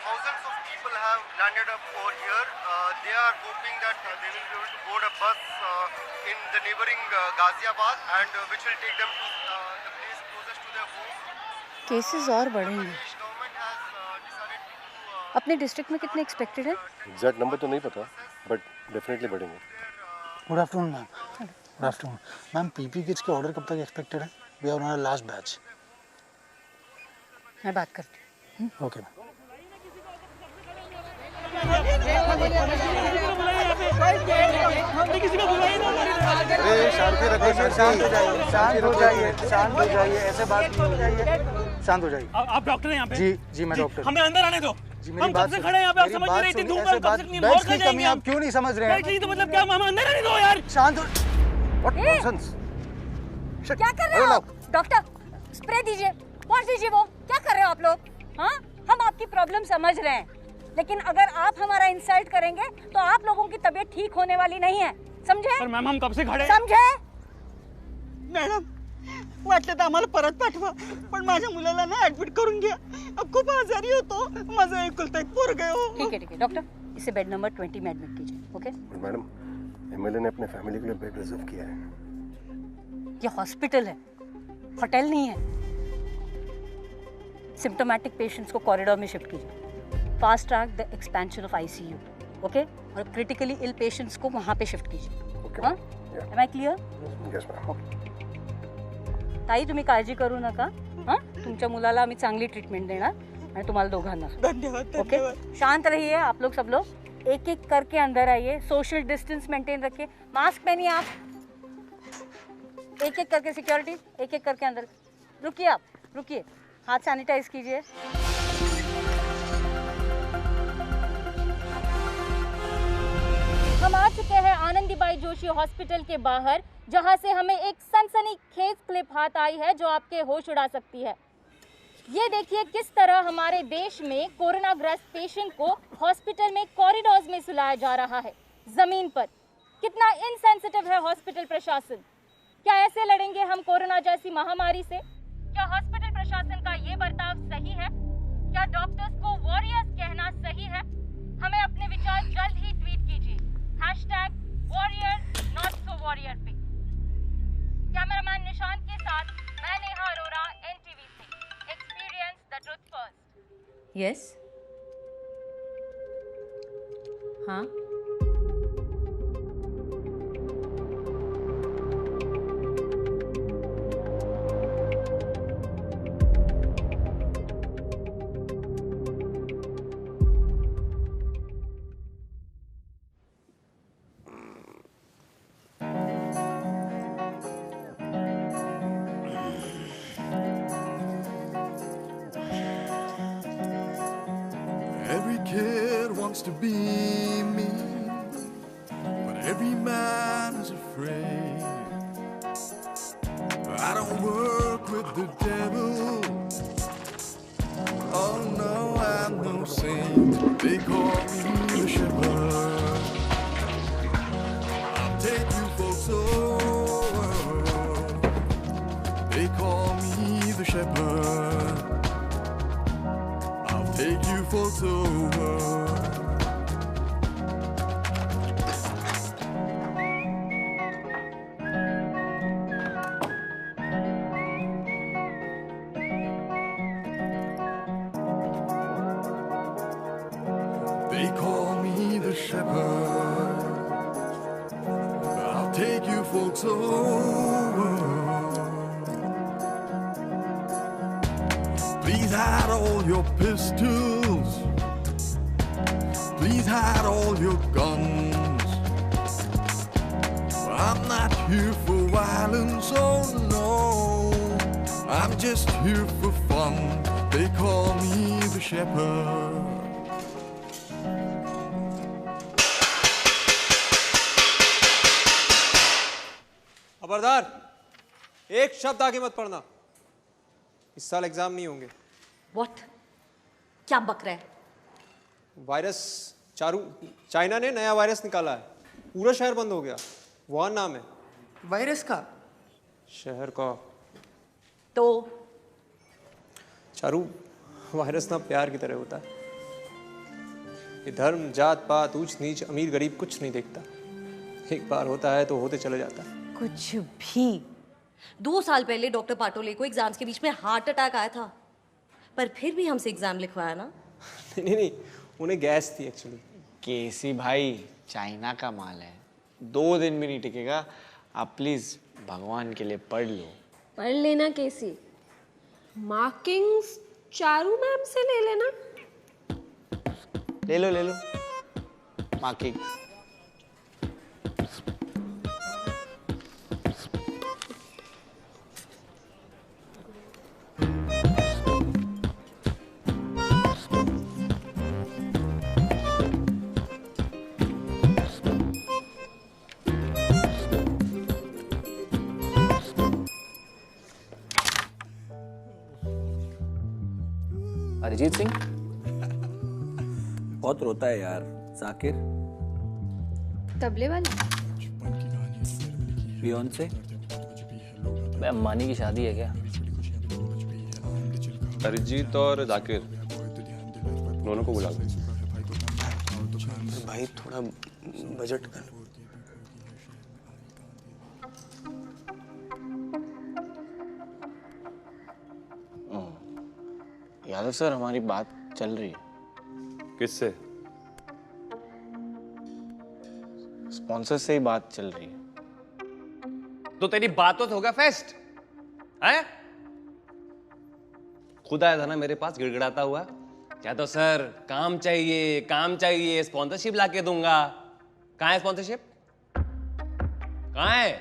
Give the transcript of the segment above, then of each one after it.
thousands of people have landed up over here. They are hoping that they will be able to board a bus in the neighboring Ghaziabad and which will take them to the place closest to their home. Cases और बढ़ेंगे। अपने district में कितने expected है? Exact number तो नहीं पता, but definitely बढ़ेंगे। Good afternoon ma'am. Good afternoon ma'am. PP kits के ऑर्डर कब तक एक्सपेक्टेड है? We are on our last batch. मैं बात करती हूँ। Okay ma'am. शांत हो जाइए, ऐसे बात नहीं हो जाइए, शांत हो जाइए। आप डॉक्टर हैं यहाँ पे? जी मैं डॉक्टर। हमें अंदर आने दो। हम कब से खड़े हैं यहाँ पे, आप समझ नहीं रहे? इतनी धूप में कब से नहीं मोड़ कर जाएंगे आप क्यों नहीं समझ रहे हैं? बैठ नहीं तो मतलब क्या? हम अंदर आने दो यार। शांत हो। What nonsense. क्या कर रहे हो आप? डॉक्टर स्प्रे दीजिए, वॉश दीजिए। वो क्या कर रहे हो आप लोग? हाँ, हम आपकी प्रॉब्लम समझ रहे हैं, लेकिन अगर आप हमारा इंसल्ट करेंगे तो आप लोगों की तबीयत ठीक होने वाली नहीं है, समझे? पर मैम हम कब से खड़े? समझे? मॅडम, वाटलं तर आम्हाला परत पाठवा, पण माझ्या मुलाला ना ऍडमिट करून घ्या. खूप आजारी होतो, माझं एकुलता एक पोरग आहे हो. ठीक है डॉक्टर, इसे बेड नंबर 20 में एडमिट कीजिए। ओके मैडम, एमएलए ने अपने फैमिली के लिए बेड रिजर्व किया है। ये हॉस्पिटल है, होटल नहीं है। सिम्टोमेटिक पेशेंट्स को कॉरिडोर में शिफ्ट कीजिए। Fast track the expansion of ICU, okay? और क्रिटिकली इल पेशेंट्स को वहाँ पे शिफ्ट कीजिए। हाँ, am I clear? Yes ma'am. Okay ताई, तुम्ही काळजी करू नका। हाँ, तुमच्या मुलाला आम्ही चांगली ट्रीटमेंट देणार आणि तुम्हाला दोघांना। धन्यवाद। ओके, शांत रहिए आप लोग, सब लोग एक एक करके अंदर आइए। सोशल डिस्टेंस मेंटेन रखिए, मास्क पहनिए आप। एक एक करके सिक्योरिटी, एक एक करके अंदर। रुकिए आप, रुकिए, हाथ सैनिटाइज कीजिए। हम आ चुके हैं आनंदीबाई जोशी हॉस्पिटल के बाहर, जहां से हमें एक सनसनीखेज क्लिप हाथ आई है जो आपके होश उड़ा सकती है। ये देखिए किस तरह हमारे देश में कोरोना ग्रस्त पेशेंट को हॉस्पिटल में कॉरिडोर्स में सुलाया जा रहा है, जमीन पर। कितना इनसेंसिटिव है हॉस्पिटल प्रशासन। क्या ऐसे लड़ेंगे हम कोरोना जैसी महामारी से? क्या हॉस्पिटल प्रशासन का ये बर्ताव सही है? क्या डॉक्टर्स को वॉरियर्स कहना सही है? हमें अपने विचार जल्द ही ट्वीट कीजिए #warrior पे। कैमरामैन निशांत के साथ मैं नेहा अरोरा, NTV से। Experience the truth first. Yes, हाँ, Every kid wants to be me, but every man is afraid. I don't work with the devil. Oh no, I'm no saint. They call me the shepherd. I'll take you folks over. They call me the shepherd. I'll take you folks over. They call me the shepherd. I'll take you folks over. Please hide all your pistols. Please hide all your guns. I'm not here for violence, oh no. I'm just here for fun. They call me the shepherd. खबरदार, एक शब्द आगे मत पढ़ना। इस साल exam नहीं होंगे। व्हाट? क्या बक रहा है? वायरस चाइना ने नया वायरस निकाला है, पूरा शहर बंद हो गया। वुहान नाम है। वायरस का? शहर का। तो चारू, वायरस ना प्यार की तरह होता है। ये धर्म, जात पात, ऊंच नीच, अमीर गरीब कुछ नहीं देखता। एक बार होता है तो होते चले जाता है। कुछ भी। 2 साल पहले डॉक्टर पाटोले को एग्जाम्स के बीच में हार्ट अटैक आया था, पर फिर भी हमसे एग्जाम लिखवाया ना। नहीं, उन्हें गैस थी एक्चुअली। केसी भाई चाइना का माल है, 2 दिन भी नहीं टिकेगा। आप प्लीज भगवान के लिए पढ़ लो। पढ़ लेना केसी, मार्किंग्स चारू मैम से ले लेना। ले लो मार्किंग। अरिजीत सिंह बहुत रोता है यार। जाकिर, तबले वाले, बियॉन्से। अम्मानी की शादी है क्या? अरिजीत और जाकिर दोनों को बुला लो। भाई थोड़ा बजट कर। यादव सर, हमारी बात चल रही है। किससे? स्पॉन्सर से ही बात चल रही है। तो तेरी बातों से होगा फेस्ट है? खुद आया था ना मेरे पास गिड़गिड़ाता हुआ, क्या तो सर काम चाहिए, स्पॉन्सरशिप लाके दूंगा। कहाँ है स्पॉन्सरशिप? कहाँ है?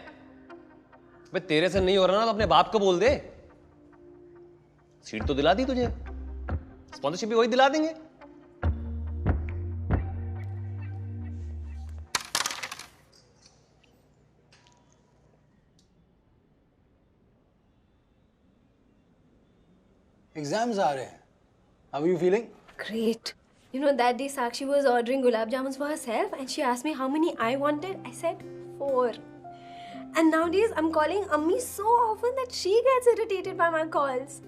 भाई तेरे से नहीं हो रहा ना तो अपने बाप को बोल दे। सीट तो दिला दी तुझे, स्पॉन्सरशिप भी वही दिला देंगे। एग्जाम्स आ रहे हैं। How are you feeling? great. You know, that day Sakshi was ordering gulab jamuns for herself and she asked me how many I wanted. I said 4. And nowadays I'm calling Ammi so often that she gets irritated by my calls.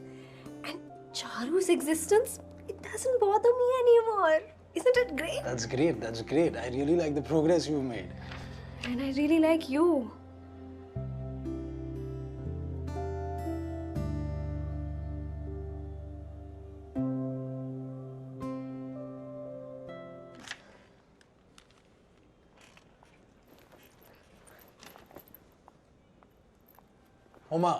And Charu's existence, it doesn't bother me anymore. Isn't it great? That's great. That's great. I really like the progress you've made. And I really like you. Uma.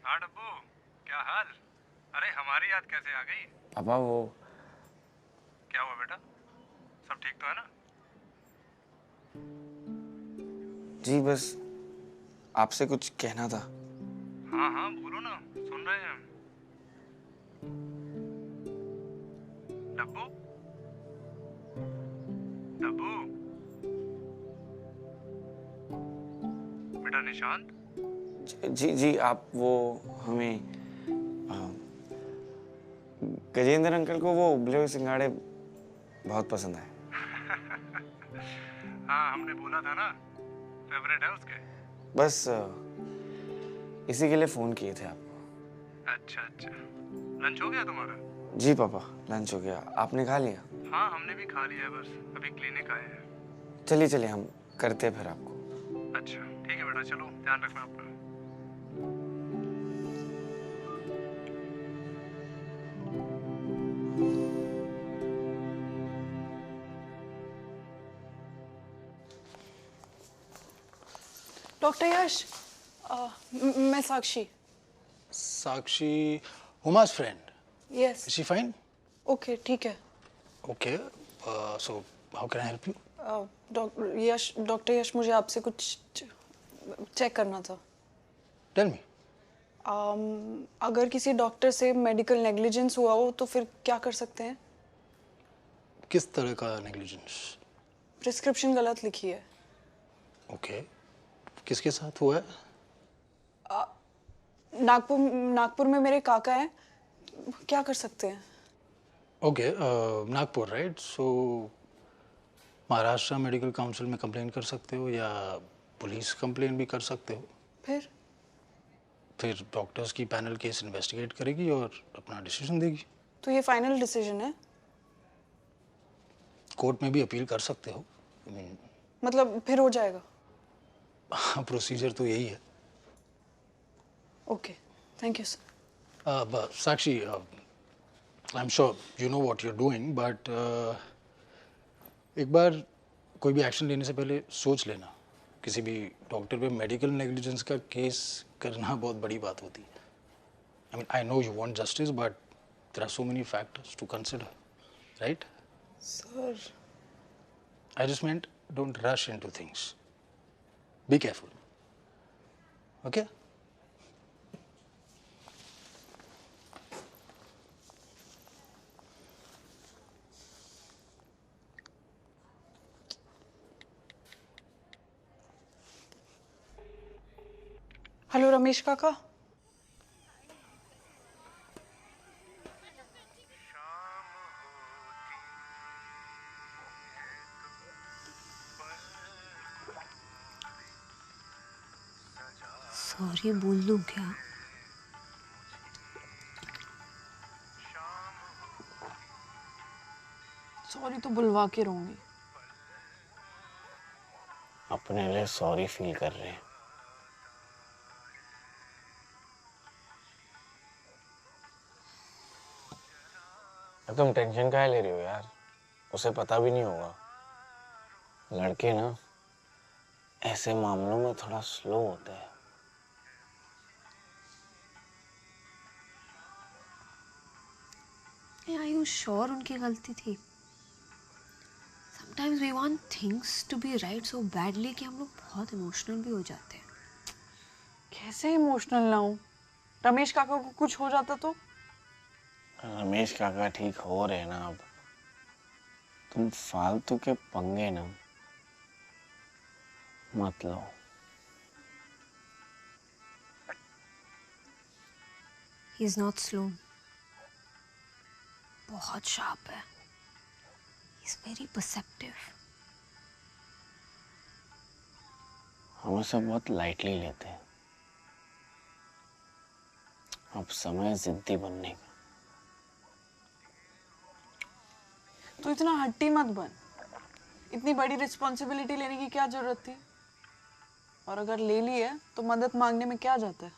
हाँ डब्बू, क्या हाल? अरे हमारी याद कैसे आ गई? पापा वो क्या हुआ बेटा? सब ठीक तो है ना? जी बस आपसे कुछ कहना था। हाँ हाँ बोलो ना, सुन रहे हैं। डब्बू, डब्बू, बेटा निशांत। जी आप वो हमें गजेंद्र अंकल को वो उबले हुए सिंगाड़े बहुत पसंद आए। हाँ हमने बोला था ना, फेवरेट है उसके। बस इसी के लिए फोन किए थे आपको। अच्छा, लंच हो गया तुम्हारा? जी पापा, लंच हो गया। आपने खा लिया? हाँ हमने भी खा लिया, बस अभी क्लिनिक आए हैं। चलिए हम करते हैं फिर आपको। अच्छा ठीक है बेटा, चलो ध्यान रखना अपना। डॉक्टर यश, मैं Sakshi. Sakshi, Uma's friend. Yes. Is she fine? Okay ठीक है। Okay, so how can I help you? Doctor Yash, मुझे आपसे कुछ चेक करना था। Tell me. अगर किसी डॉक्टर से मेडिकल नेग्लिजेंस हुआ हो तो फिर क्या कर सकते हैं? किस तरह का नेग्लिजेंस? प्रिस्क्रिप्शन गलत लिखी है। ओके, किसके साथ हुआ है? नागपुर में मेरे काका हैं, क्या कर सकते हैं? Okay, Nagpur right. So Maharashtra medical council में कंप्लेन कर सकते हो या पुलिस कंप्लेन भी कर सकते हो। फिर डॉक्टर्स की पैनल केस इन्वेस्टिगेट करेगी और अपना डिसीजन देगी। तो ये फाइनल डिसीजन है? कोर्ट में भी अपील कर सकते हो। मतलब फिर हो जाएगा? प्रोसीजर तो यही है। Okay, thank you sir. Sakshi, I am sure you know what you are doing, but एक बार कोई भी एक्शन लेने से पहले सोच लेना। किसी भी डॉक्टर पे मेडिकल नेग्लिजेंस का केस करना बहुत बड़ी बात होती है। I mean, I know you want justice, but there are so many factors to consider, right? Sir, I just meant don't rush into things. Be careful. Okay? Hello Ramesh काका। Sorry बोल दूं क्या? सॉरी तो बुलवा के रहूंगी। अपने लिए सॉरी फील कर रहे हैं। तुम टेंशन काहे ले रही हो यार? उसे पता भी नहीं होगा। लड़के ना ऐसे मामलों में थोड़ा स्लो होते हैं। Are you sure उनकी गलती थी? Sometimes we want things to be right so badly कि हम लोग बहुत इमोशनल भी हो जाते हैं। कैसे इमोशनल ना हूँ? रमेश काका को कुछ हो जाता तो? रमेश काका ठीक हो रहे ना अब। तुम फालतू के पंगे ना मत लो। He is not slow. बहुत शार्प है। He is very perceptive. हम इसे बहुत लाइटली लेते हैं। अब समय जिद्दी बनने का। तो इतना हट्टी मत बन। इतनी बड़ी रिस्पॉन्सिबिलिटी लेने की क्या जरूरत थी? और अगर ले ली है तो मदद मांगने में क्या जाता है?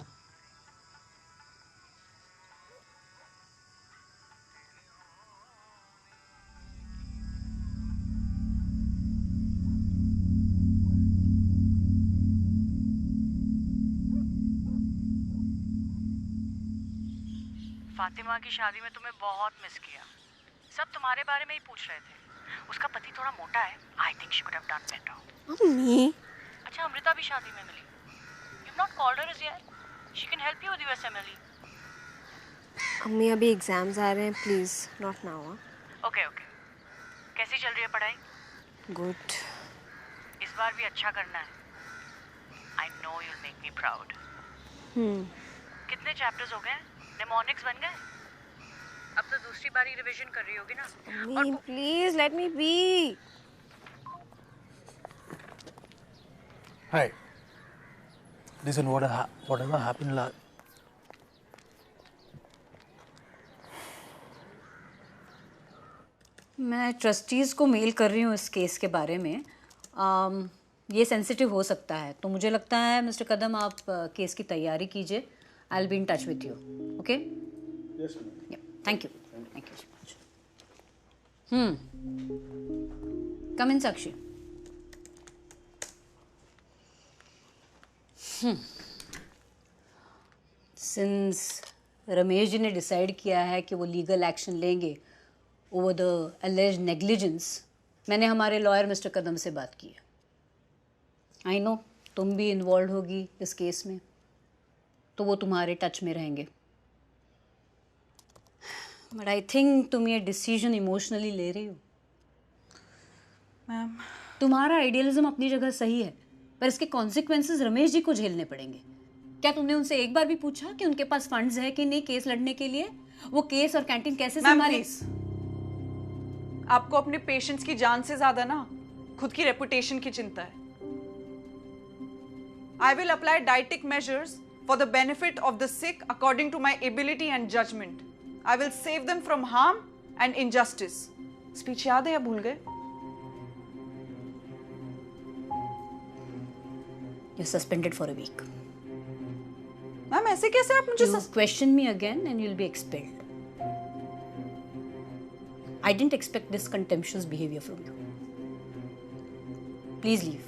फातिमा की शादी में तुम्हें बहुत मिस किया। सब तुम्हारे बारे में ही पूछ रहे थे। उसका पति थोड़ा मोटा है। I think she could have done better. Mummy. अच्छा, अमृता भी शादी में मिली। You have not called her as yet. She can help you with your assembly. अम्मी अभी एग्जाम्स आ रहे हैं, please not now. Okay okay. कैसी चल रही है पढ़ाई? गुड। इस बार भी अच्छा करना है। आई know you will make me proud. कितने चैप्टर्स हो गए? निमोनिक्स बन गए? अब तो दूसरी बारी रिवीजन कर रही होगी ना? Mummy please let me be. Hi. Listen, whatever happened last. मैं ट्रस्टीज़ को मेल कर रही हूँ इस केस के बारे में। ये सेंसिटिव हो सकता है, तो मुझे लगता है मिस्टर कदम आप केस की तैयारी कीजिए। I will be in touch with you. Okay? Yes ma'am. Thank you. Thank you so much. Come in Sakshi. Since Ramesh ji ने डिसाइड किया है कि वो लीगल एक्शन लेंगे, ओवर द alleged negligence, मैंने हमारे लॉयर मिस्टर कदम से बात की है. आई नो तुम भी इन्वॉल्व होगी इस केस में, तो वो तुम्हारे टच में रहेंगे. बट आई थिंक तुम ये डिसीजन इमोशनली ले रही हो. मैम, तुम्हारा आइडियलिज्म अपनी जगह सही है, पर इसके कॉन्सिक्वेंसेस रमेश जी को झेलने पड़ेंगे. क्या तुमने उनसे एक बार भी पूछा कि उनके पास फंड्स है कि नहीं केस लड़ने के लिए? वो केस और कैंटीन कैसे संभाले? आपको अपने पेशेंट्स की जान से ज्यादा ना खुद की रेपुटेशन की चिंता है. I will apply dietetic measures for the benefit of the sick according to my ability and judgment. I will save them from harm and injustice. Speech याद है या भूल गए? You're suspended for a week. Ma'am ऐसे कैसे आप मुझे You question me again and you'll be expelled. I didn't expect this contemptuous behavior from you. Please leave.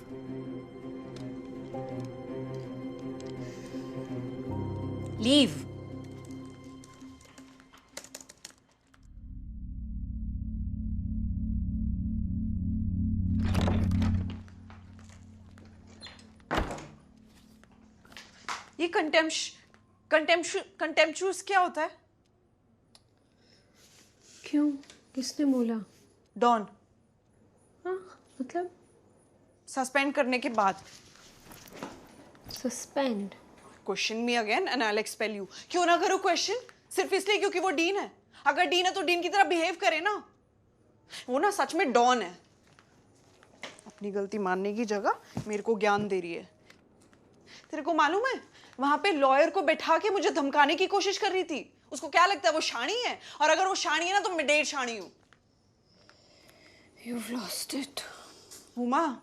Leave. ये कंटेम्पचुअस क्या होता है? क्यों? किसने बोला? डॉन. हाँ, मतलब? सस्पेंड करने के बाद. Suspend? Question me again and I will expel you. क्यों ना करो क्वेश्चन? सिर्फ इसलिए क्योंकि वो डीन है. अगर डीन है तो डीन की तरह बिहेव करे ना. वो ना सच में डॉन है. अपनी गलती मानने की जगह मेरे को ज्ञान दे रही है. तेरे को मालूम है वहां पे लॉयर को बैठा के मुझे धमकाने की कोशिश कर रही थी. उसको क्या लगता है वो शानी है? और अगर वो शानी है ना तो मैं डेढ़ शानी हूं. You've lost it. Huma,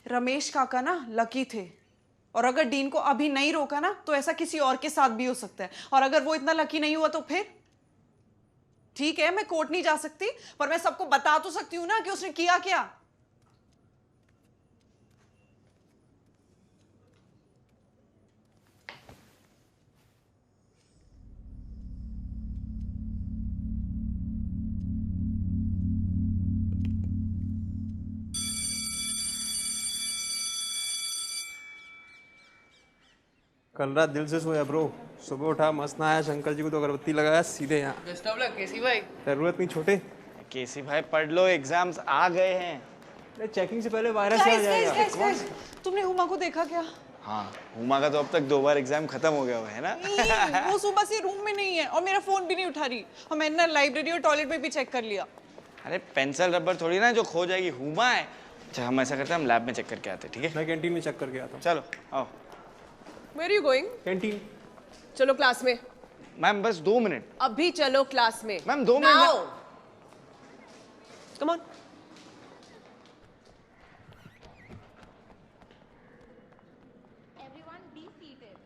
Ramesh काका ना लकी थे. और अगर डीन को अभी नहीं रोका ना तो ऐसा किसी और के साथ भी हो सकता है. और अगर वो इतना लकी नहीं हुआ तो फिर? ठीक है मैं कोर्ट नहीं जा सकती, पर मैं सबको बता तो सकती हूँ ना कि उसने किया क्या. कल रात दिल से सोया ब्रो. सुबह उठा मस्त नहाया, शंकर जी को तो अगरबत्ती लगाया, सीधे यहाँ. बेस्ट ऑफ लक केसी भाई. जरूरत नहीं छोटे. केसी भाई पढ़ लो, एग्जाम्स आ गए हैं. चेकिंग से पहले वायरस आ जाएगा. तुमने हुमा को देखा क्या? हाँ, हुमा का तो अब तक 2 बार एग्जाम खत्म हो गया हुआ है ना. वो सुबह से रूम में नहीं है और मेरा फोन भी नहीं उठा रही. और मैंने ना लाइब्रेरी और टॉयलेट में भी चेक कर लिया. अरे पेंसिल रबर थोड़ी ना जो खो जाएगी, हुमा है. अच्छा हम ऐसा करते हैं, हम लैब में चेक करके आते हैं. ठीक है, मैं कैंटीन में चेक करके आता हूँ. चलो आओ. Where are you going? Canteen. चलो क्लास में. मैम बस 2 मिनट. अभी चलो क्लास में. Ma'am 2 minute. Come on. Everyone be seated.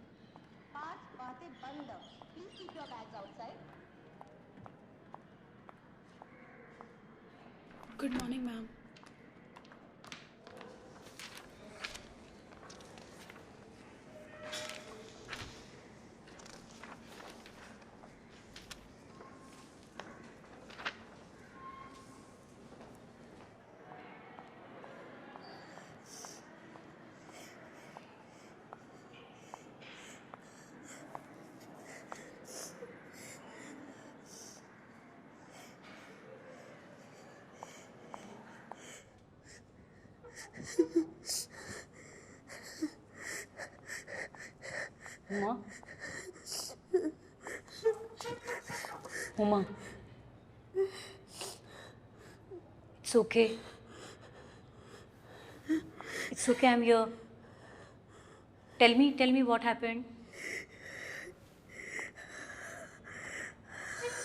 बातें बंद. Please keep your bags outside. Good morning, ma'am. Uma? Uma? It's okay. It's okay, I'm here. Tell me what happened.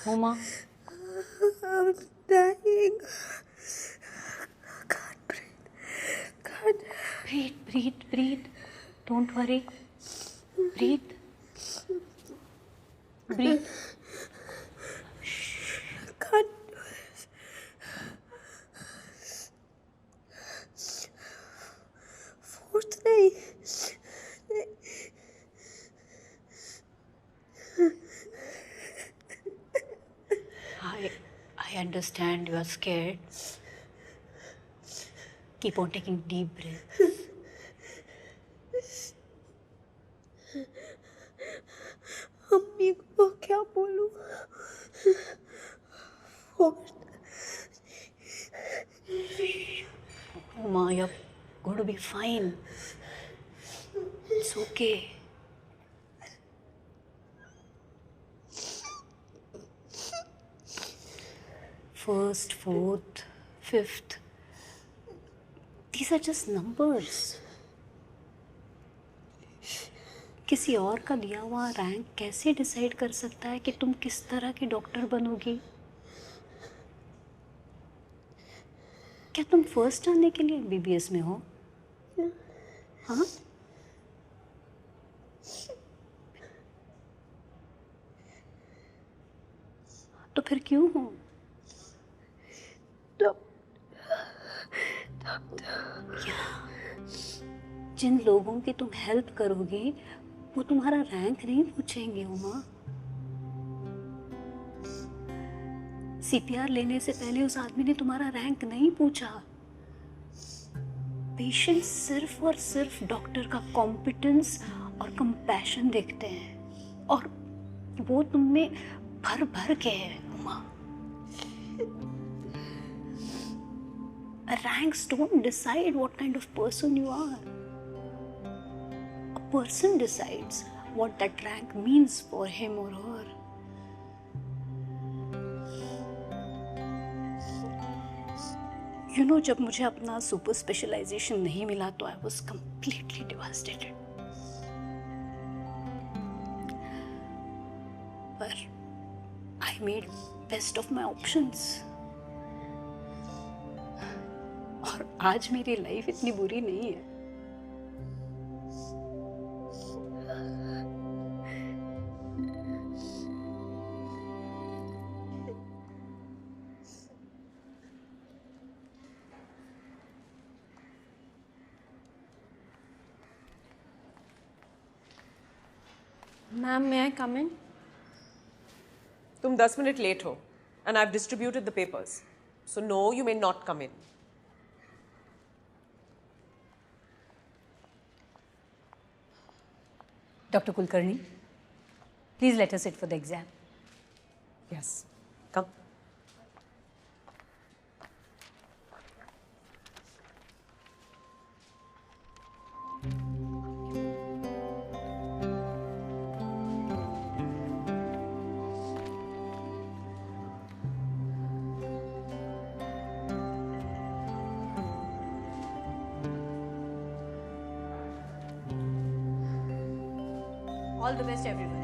Uma? I'm dying. Can't breathe. Can't. Breathe. Don't worry. Breathe. Can't do this. Fourth नहीं. I understand you are scared. Keep on taking deep breaths. अम्मी को क्या बोलूं? Uma, you're going to be fine. It's okay. First, fourth, fifth. These are just numbers. किसी और का दिया हुआ रैंक कैसे डिसाइड कर सकता है कि तुम किस तरह की डॉक्टर बनोगी? क्या तुम फर्स्ट आने के लिए एमबीबीएस में हो? हाँ? तो फिर क्यों हो? जिन लोगों की तुम हेल्प करोगी वो तुम्हारा रैंक नहीं पूछेंगे उमा। सीपीआर लेने से पहले उस आदमी ने तुम्हारा रैंक नहीं पूछा। पेशेंट सिर्फ और सिर्फ डॉक्टर का कॉम्पिटेंस और कंपैशन देखते हैं और वो तुम में भर भर के है Uma. Ranks don't decide what kind of person you are. A person decides what that rank means for him or her. You know, जब मुझे अपना सुपर स्पेशलाइजेशन नहीं मिला तो I was completely devastated. But I made best of my options. और आज मेरी life इतनी बुरी नहीं है। Ma'am, may I come in? तुम 10 मिनट लेट हो and I've distributed the papers. So no, you may not come in. Dr. Kulkarni, please let us sit for the exam. Yes, come. All the best, everyone.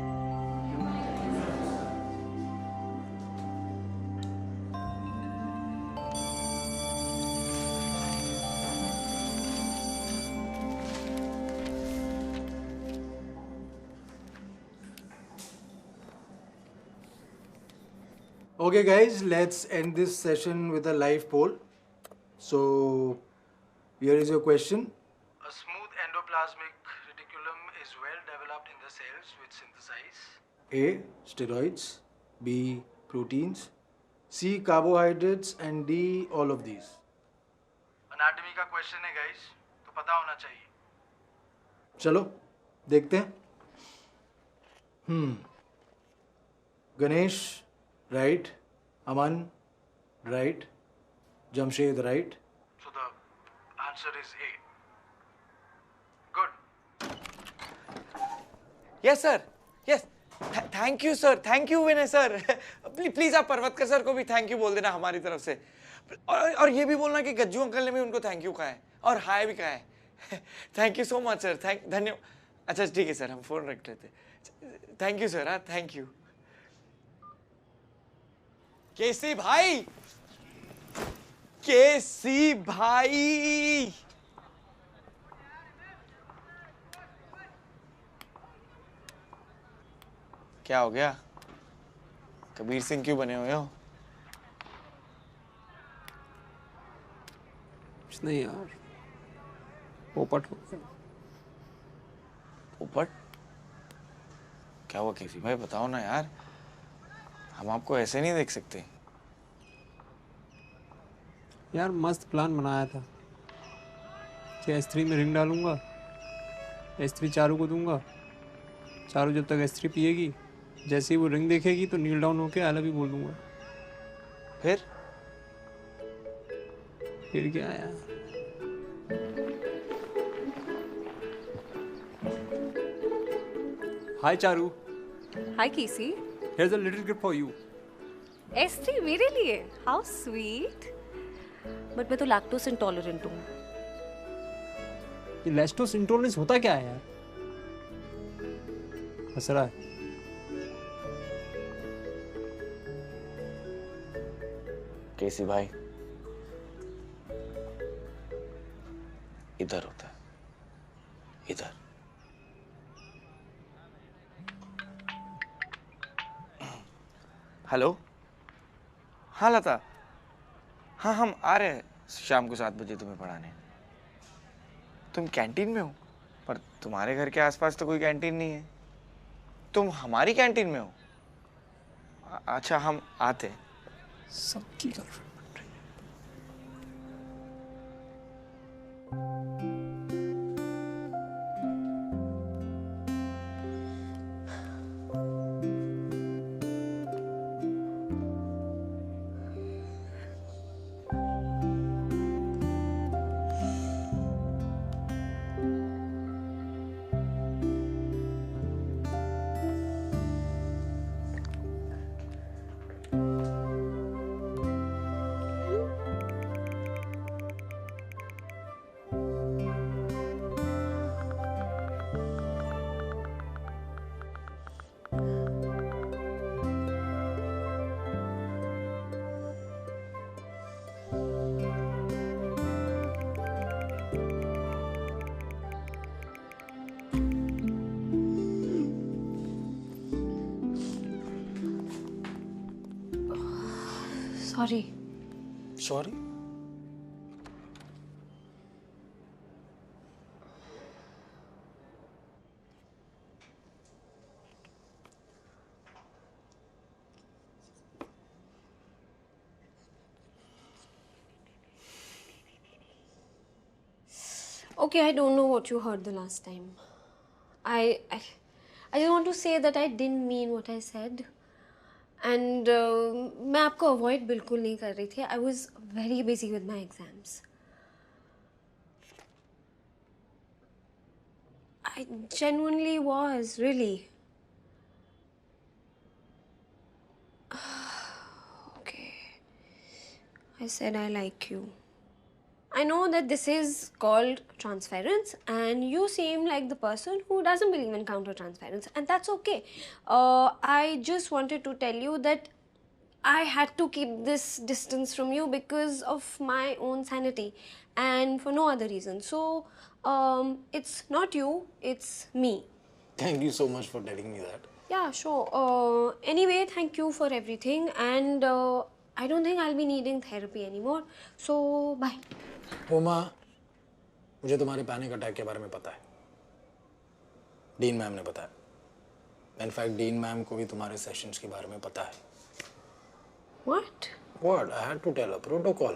Okay guys, let's end this session with a live poll. So, here is your question. A smooth endoplasmic reticulum is well developed in the cells which synthesize A. Steroids, B. Proteins, C. Carbohydrates and D. All of these. Anatomy का question है guys, तो पता होना चाहिए. चलो, देखते हैं. Ganesh, right. Aman, right. Jamshed, right. So the answer is A. Good. Yes, sir. Yes. Thank you, sir. Thank you, Vinay sir. Please आप पर्वतकर सर को भी थैंक यू बोल देना हमारी तरफ से. और ये भी बोलना कि गज्जू अंकल ने भी उनको थैंक यू कहा है और हाय भी कहा है. Thank you so much sir. धन्यवाद. अच्छा ठीक है सर, हम फोन रख लेते. Thank you sir. हाँ, थैंक यू. केसी भाई, केसी भाई, क्या हो गया? कबीर सिंह क्यों बने हुए हो? कुछ नहीं यार, पोपट हो. पोपट? क्या हुआ केसी भाई, बताओ ना यार. हम आपको ऐसे नहीं देख सकते. यार मस्त प्लान बनाया था कि S3 में रिंग डालूंगा, S3 चारू को दूंगा, चारू जब तक S3 पिएगी, जैसे ही वो रिंग देखेगी तो नील डाउन होके आई लव यू बोल दूंगा। फिर क्या यार? Hi Charu. Hi Casey. Here's a little gift for you. S3 मेरे लिए? How sweet. But मैं तो lactose intolerant हूँ। ये लैक्टोज इंटॉलरेंस होता क्या है यार? हंस रहा है। केसी भाई इधर होता है, इधर। हेलो, हाँ लता, हाँ हम आ रहे हैं शाम को 7 बजे तुम्हें पढ़ाने। तुम कैंटीन में हो, पर तुम्हारे घर के आसपास तो कोई कैंटीन नहीं है। तुम हमारी कैंटीन में हो? अच्छा हम आते हैं। सबकी girlfriend. Sorry. Sorry? Okay, I don't know what you heard the last time. I just want to say that I didn't mean what I said. And मैं आपको avoid बिल्कुल नहीं कर रही थी. I was very busy with my exams. I genuinely was, really. Okay. I said I like you. I know that this is called transference, and you seem like the person who doesn't believe in counter-transference, and that's okay. I just wanted to tell you that I had to keep this distance from you because of my own sanity and for no other reason. So, it's not you, it's me. Thank you so much for telling me that. Yeah, sure. Anyway, thank you for everything, and I don't think I'll be needing therapy anymore. So, bye. Uma, मुझे तुम्हारे panic attack के बारे में पता है। Dean ma'am ने बताया। In fact dean ma'am को भी तुम्हारे सेशंस के बारे में पता है। What? What? I had to tell her. Protocol.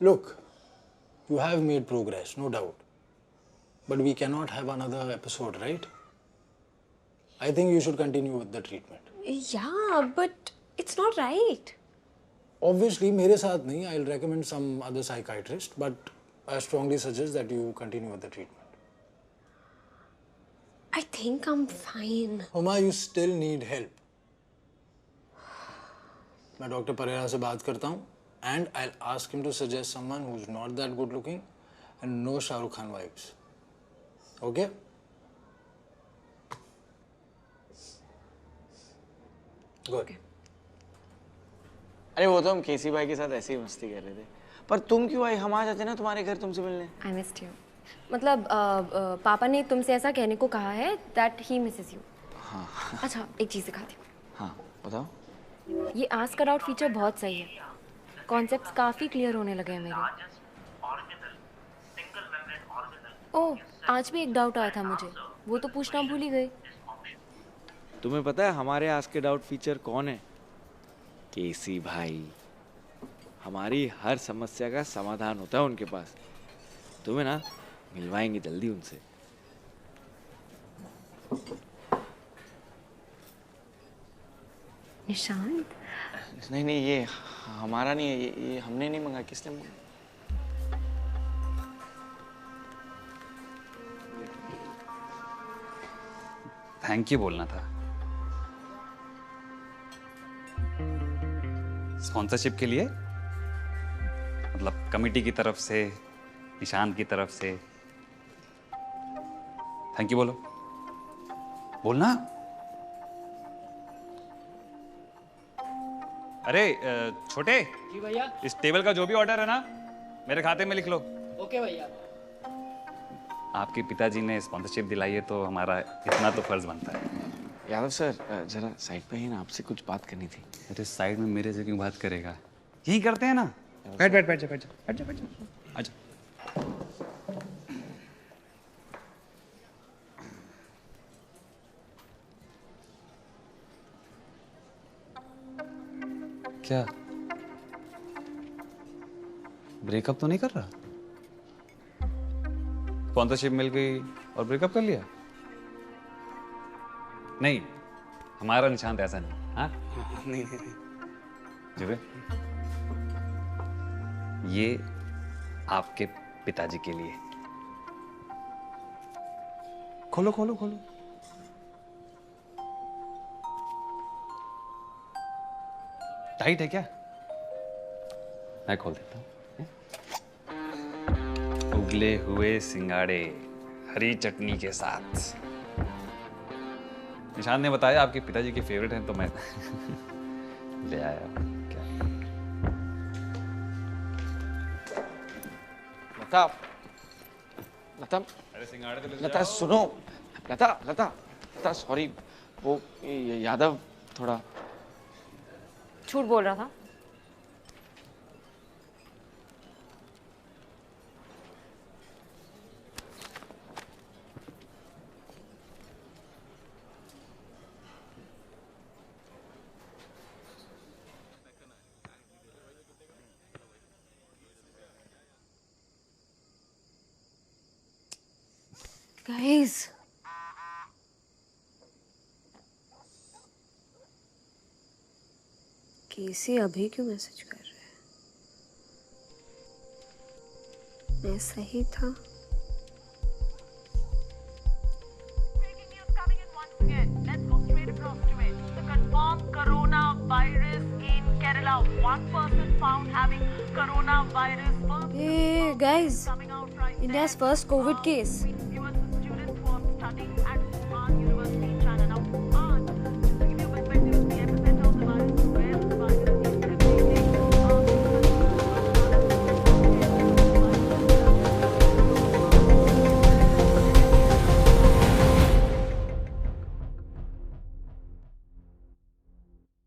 Look, you have made progress, no doubt. But we cannot have another episode, right? I think you should continue with the treatment. Yeah, but it's not right. Obviously, मेरे साथ नहीं. I'll recommend some other psychiatrist, but I strongly suggest that you continue with the treatment. I think I'm fine. Uma, you still need help. मैं doctor Perera से बात करता हूँ, and I'll ask him to suggest someone who's not that good looking and no Shahrukh Khan vibes. Okay? Good. अरे वो तो हम केसी भाई के साथ ऐसे ही मस्ती कर रहे थे, पर तुम क्यों आई? हम आ जाते ना तुम्हारे घर तुमसे मिलने। I missed you. मतलब पापा ने तुमसे ऐसा कहने को कहा है that he misses you. हाँ। अच्छा, एक चीज़ दिखाती हूँ। हाँ, बताओ। ये आस्क अराउट फीचर बहुत सही है। कॉन्सेप्ट्स काफ़ी क्लियर होने लगे हैं मेरे। ओह, आज भी एक डाउट आया था मुझे, वो तो पूछना भूल ही गई। तुम्हें पता है हमारे आस्क के डाउट फीचर कौन है? केसी भाई। हमारी हर समस्या का समाधान होता है उनके पास। तुम्हें ना मिलवाएंगे जल्दी उनसे। निशांत? नहीं, ये हमारा नहीं है, ये हमने नहीं मंगा। किसने मंगा? थैंक यू बोलना था। स्पॉन्सरशिप के लिए, मतलब कमेटी की तरफ से, निशांत की तरफ से। थैंक यू बोलो, बोलना। अरे छोटे जी भैया। इस टेबल का जो भी ऑर्डर है ना मेरे खाते में लिख लो। ओके भैया। आपके पिताजी ने स्पॉन्सरशिप दिलाई है तो हमारा इतना तो फर्ज बनता है। यादव सर जरा साइड पे ही ना, आपसे कुछ बात करनी थी। अरे साइड में मेरे से क्यों बात करेगा? यही करते हैं ना। बैठ जा। आजा। क्या ब्रेकअप तो नहीं कर रहा? स्पॉन्सरशिप मिल गई और ब्रेकअप कर लिया? नहीं, हमारा निशांत ऐसा नहीं। हाँ नहीं। जुबे, ये आपके पिताजी के लिए। खोलो। टाइट है क्या? मैं खोल देता हूँ। उबले हुए सिंगाड़े हरी चटनी के साथ। निशांत ने बताया आपके पिताजी के फेवरेट हैं तो मैं ले आया। क्या लता, अरे सिंगाड़े तो ले लता जाओ। सुनो। लता सॉरी, वो यादव थोड़ा झूठ बोल रहा था। Guys, केसी अभी क्यों मैसेज कर रहे हैं? मैं सही था। Hey guys, India's first COVID case.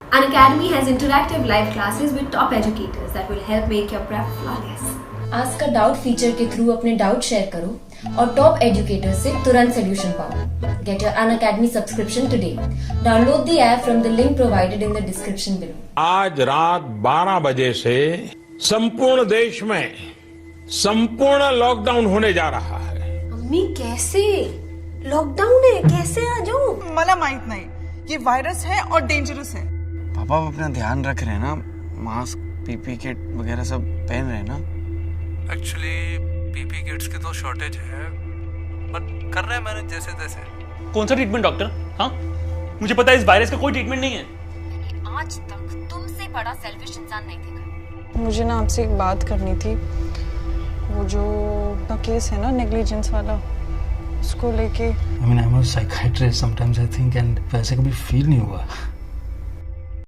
Unacademy has interactive live classes with top educators that will help make your prep flawless. Ask a doubt feature के थ्रू अपने डाउट शेयर करो और टॉप एजुकेटर से तुरंत सोल्यूशन पाओ। Get your Unacademy subscription today. Download the app from the link provided in the description below. आज रात 12 बजे से संपूर्ण देश में संपूर्ण लॉकडाउन होने जा रहा है। मम्मी कैसे? लॉकडाउन है, कैसे आ जाऊं? मला माहित नहीं, ये वायरस है और डेंजरस है। पापा अपना ध्यान रख रहे हैं ना, मास्क पीपी किट वगैरह सब पहन रहे हैं ना। एक्चुअली पीपी किट्स की तो शॉर्टेज है, बट कर रहे हैं मैंने जैसे तैसे। कौन सा ट्रीटमेंट डॉक्टर? हाँ मुझे पता है इस वायरस का कोई ट्रीटमेंट नहीं है। आज तक तुमसे बड़ा सेल्फिश इंसान नहीं देखा। मुझे ना आपसे एक बात करनी थी। वो जो केस है ना नेग्लिजेंस वाला, उसको लेके। I mean, I'm a psychiatrist. Sometimes I think, and वैसे कभी फील नहीं हुआ।